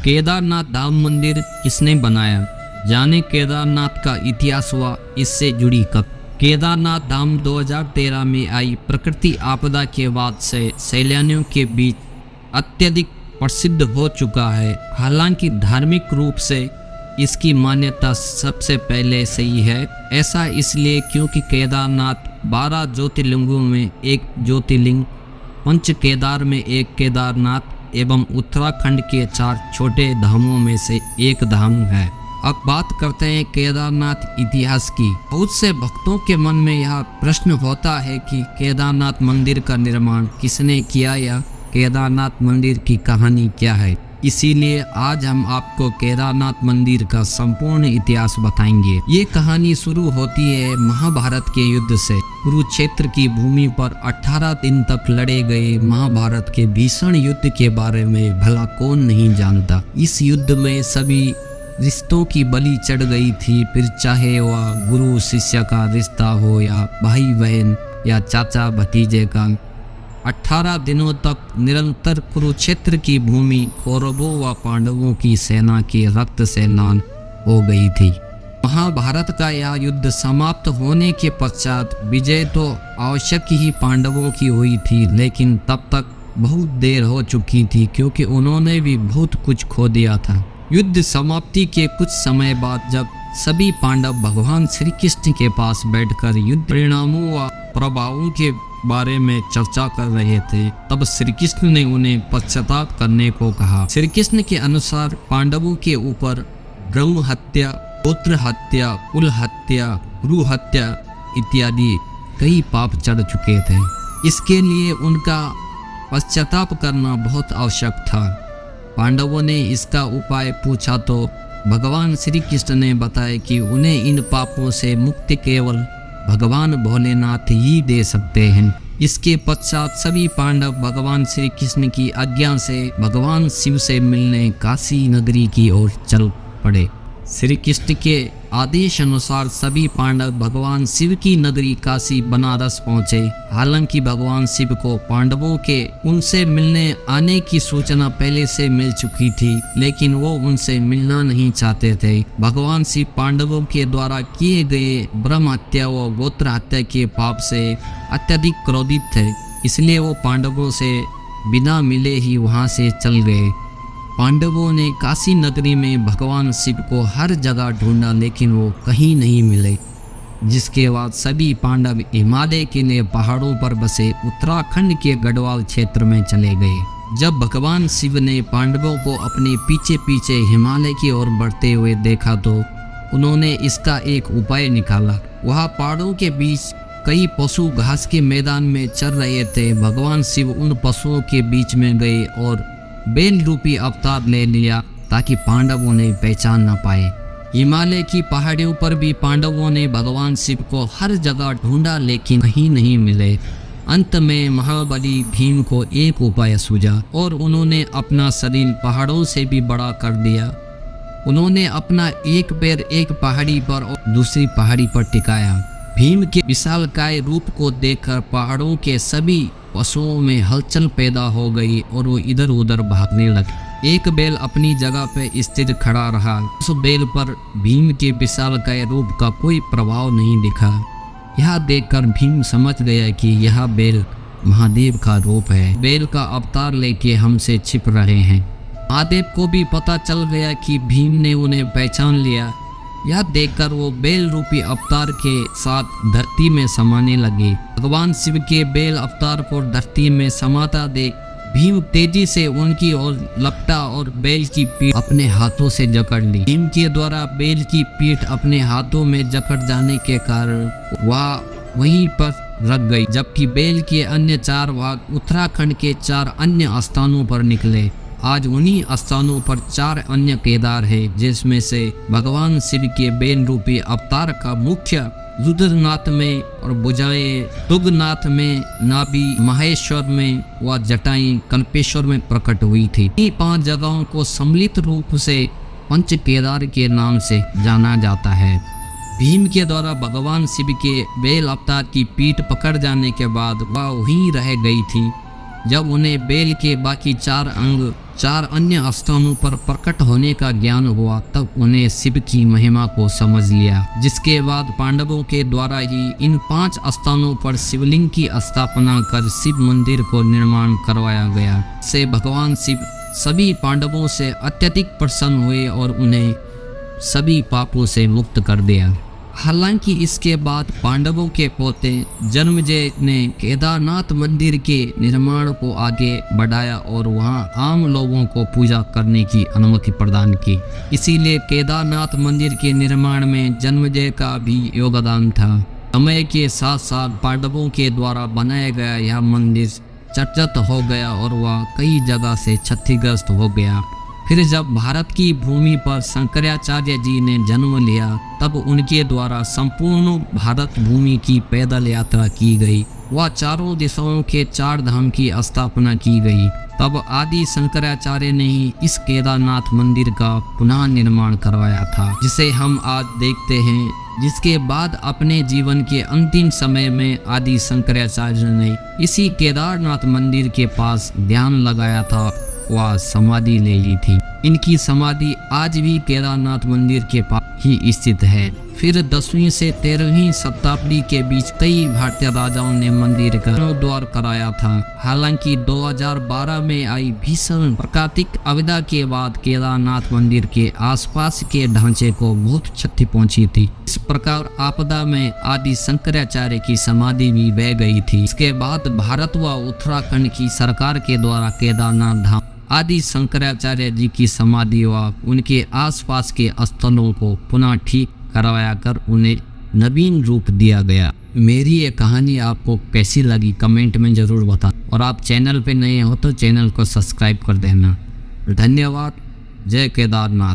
केदारनाथ धाम मंदिर किसने बनाया? जाने केदारनाथ का इतिहास व इससे जुड़ी कथा। केदारनाथ धाम 2013 में आई प्रकृति आपदा के बाद से सैलानियों के बीच अत्यधिक प्रसिद्ध हो चुका है। हालांकि धार्मिक रूप से इसकी मान्यता सबसे पहले से ही है। ऐसा इसलिए क्योंकि केदारनाथ 12 ज्योतिर्लिंगों में एक ज्योतिर्लिंग, पंच केदार में एक केदारनाथ एवं उत्तराखंड के 4 छोटे धामों में से एक धाम है। अब बात करते हैं केदारनाथ इतिहास की। बहुत से भक्तों के मन में यह प्रश्न होता है कि केदारनाथ मंदिर का निर्माण किसने किया या केदारनाथ मंदिर की कहानी क्या है। इसीलिए आज हम आपको केदारनाथ मंदिर का संपूर्ण इतिहास बताएंगे। ये कहानी शुरू होती है महाभारत के युद्ध से। कुरुक्षेत्र की भूमि पर 18 दिन तक लड़े गए महाभारत के भीषण युद्ध के बारे में भला कौन नहीं जानता। इस युद्ध में सभी रिश्तों की बलि चढ़ गई थी, फिर चाहे वह गुरु शिष्य का रिश्ता हो या भाई बहन या चाचा भतीजे का। 18 दिनों तक निरंतर कुरुक्षेत्र की भूमि कौरवों व पांडवों की सेना के रक्त से लाल हो गई थी। महाभारत का यह युद्ध समाप्त होने के पश्चात विजय तो आवश्यक ही पांडवों की हुई थी, लेकिन तब तक बहुत देर हो चुकी थी क्योंकि उन्होंने भी बहुत कुछ खो दिया था। युद्ध समाप्ति के कुछ समय बाद जब सभी पांडव भगवान श्री कृष्ण के पास बैठकर युद्ध परिणामों व प्रभावों के बारे में चर्चा कर रहे थे, तब श्री कृष्ण ने उन्हें पश्चाताप करने को कहा। श्री कृष्ण के अनुसार पांडवों के ऊपर ब्रह्म हत्या, पुत्र हत्या, कुल हत्या, गुरु हत्या इत्यादि कई पाप चढ़ चुके थे। इसके लिए उनका पश्चाताप करना बहुत आवश्यक था। पांडवों ने इसका उपाय पूछा तो भगवान श्री कृष्ण ने बताया कि उन्हें इन पापों से मुक्ति केवल भगवान भोलेनाथ ही दे सकते हैं। इसके पश्चात सभी पांडव भगवान श्री कृष्ण की आज्ञा से भगवान शिव से मिलने काशी नगरी की ओर चल पड़े। श्री कृष्ण के आदेश अनुसार सभी पांडव भगवान शिव की नगरी काशी बनारस पहुंचे। हालांकि भगवान शिव को पांडवों के उनसे मिलने आने की सूचना पहले से मिल चुकी थी, लेकिन वो उनसे मिलना नहीं चाहते थे। भगवान शिव पांडवों के द्वारा किए गए ब्रह्म हत्या व गोत्र हत्या के पाप से अत्यधिक क्रोधित थे, इसलिए वो पांडवों से बिना मिले ही वहां से चल गए। पांडवों ने काशी नगरी में भगवान शिव को हर जगह ढूंढा, लेकिन वो कहीं नहीं मिले। जिसके बाद सभी पांडव हिमालय के पहाड़ों पर बसे उत्तराखंड के गढ़वाल क्षेत्र में चले गए। जब भगवान शिव ने पांडवों को अपने पीछे पीछे हिमालय की ओर बढ़ते हुए देखा तो उन्होंने इसका एक उपाय निकाला। वहाँ पहाड़ों के बीच कई पशु घास के मैदान में चर रहे थे। भगवान शिव उन पशुओं के बीच में गए और बेल रूपी अवतार ले लिया ताकि पांडव उन्हें पहचान न पाए। हिमालय की पहाड़ियों पर भी पांडवों ने भगवान शिव को हर जगह ढूंढा, लेकिन कहीं नहीं मिले। अंत में महाबली भीम को एक उपाय सूझा और उन्होंने अपना शरीर पहाड़ों से भी बड़ा कर दिया। उन्होंने अपना एक पैर एक पहाड़ी पर और दूसरी पहाड़ी पर टिकाया। भीम के विशालकाय रूप को देखकर पहाड़ों के सभी पशुओं में हलचल पैदा हो गई और वो इधर उधर भागने लगे। एक बैल अपनी जगह पे स्थिर खड़ा रहा। उस बैल पर भीम के विशालकाय रूप का कोई प्रभाव नहीं दिखा। यह देखकर भीम समझ गया कि यह बैल महादेव का रूप है, बैल का अवतार लेके हमसे छिप रहे हैं। महादेव को भी पता चल गया कि भीम ने उन्हें पहचान लिया। यह देखकर वो बेल रूपी अवतार के साथ धरती में समाने लगे। भगवान शिव के बेल अवतार को धरती में समाता देख भीम तेजी से उनकी ओर लपटा और बेल की पीठ अपने हाथों से जकड़ ली। भीम के द्वारा बेल की पीठ अपने हाथों में जकड़ जाने के कारण वह वहीं पर रख गई, जबकि बेल के अन्य 4 भाग उत्तराखंड के 4 अन्य स्थानों पर निकले। आज उन्हीं स्थानों पर 4 अन्य केदार है, जिसमें से भगवान शिव के बेल रूपी अवतार का मुख्य रुद्रनाथ में और भुजाएं तुंगनाथ में, नाभि महेश्वर में व जटाएं कल्पेश्वर में प्रकट हुई थी। इन 5 जगहों को सम्मिलित रूप से पंच केदार के नाम से जाना जाता है। भीम के द्वारा भगवान शिव के बेल अवतार की पीठ पकड़ जाने के बाद वह वहीं रह गई थी। जब उन्हें बेल के बाकी 4 अंग 4 अन्य स्थानों पर प्रकट होने का ज्ञान हुआ, तब उन्हें शिव की महिमा को समझ लिया, जिसके बाद पांडवों के द्वारा ही इन 5 स्थानों पर शिवलिंग की स्थापना कर शिव मंदिर को निर्माण करवाया गया। से भगवान शिव सभी पांडवों से अत्यधिक प्रसन्न हुए और उन्हें सभी पापों से मुक्त कर दिया। हालांकि इसके बाद पांडवों के पोते जन्मेजय ने केदारनाथ मंदिर के निर्माण को आगे बढ़ाया और वहां आम लोगों को पूजा करने की अनुमति प्रदान की। इसीलिए केदारनाथ मंदिर के निर्माण में जन्मेजय का भी योगदान था। समय के साथ साथ पांडवों के द्वारा बनाया गया यह मंदिर चर्चित हो गया और वह कई जगह से क्षतिग्रस्त हो गया। फिर जब भारत की भूमि पर शंकराचार्य जी ने जन्म लिया, तब उनके द्वारा संपूर्ण भारत भूमि की पैदल यात्रा की गई। वह चारों दिशाओं के 4 धाम की स्थापना की गई। तब आदि शंकराचार्य ने ही इस केदारनाथ मंदिर का पुनः निर्माण करवाया था, जिसे हम आज देखते हैं। जिसके बाद अपने जीवन के अंतिम समय में आदि शंकराचार्य ने इसी केदारनाथ मंदिर के पास ध्यान लगाया था, वह समाधि ले ली थी। इनकी समाधि आज भी केदारनाथ मंदिर के पास ही स्थित है। फिर 10वीं से 13वीं शताब्दी के बीच कई भारतीय राजाओं ने मंदिर का जीर्णोद्धार कराया था। हालांकि 2012 में आई भीषण प्राकृतिक आपदा के बाद केदारनाथ मंदिर के आसपास के ढांचे को बहुत क्षति पहुंची थी। इस प्रकार आपदा में आदि शंकराचार्य की समाधि भी बह गई थी। इसके बाद भारत व उत्तराखंड की सरकार के द्वारा केदारनाथ धाम आदि शंकराचार्य जी की समाधि व उनके आसपास के स्थलों को पुनः ठीक करवाया कर उन्हें नवीन रूप दिया गया। मेरी ये कहानी आपको कैसी लगी कमेंट में ज़रूर बताएं और आप चैनल पे नए हो तो चैनल को सब्सक्राइब कर देना। धन्यवाद। जय केदारनाथ।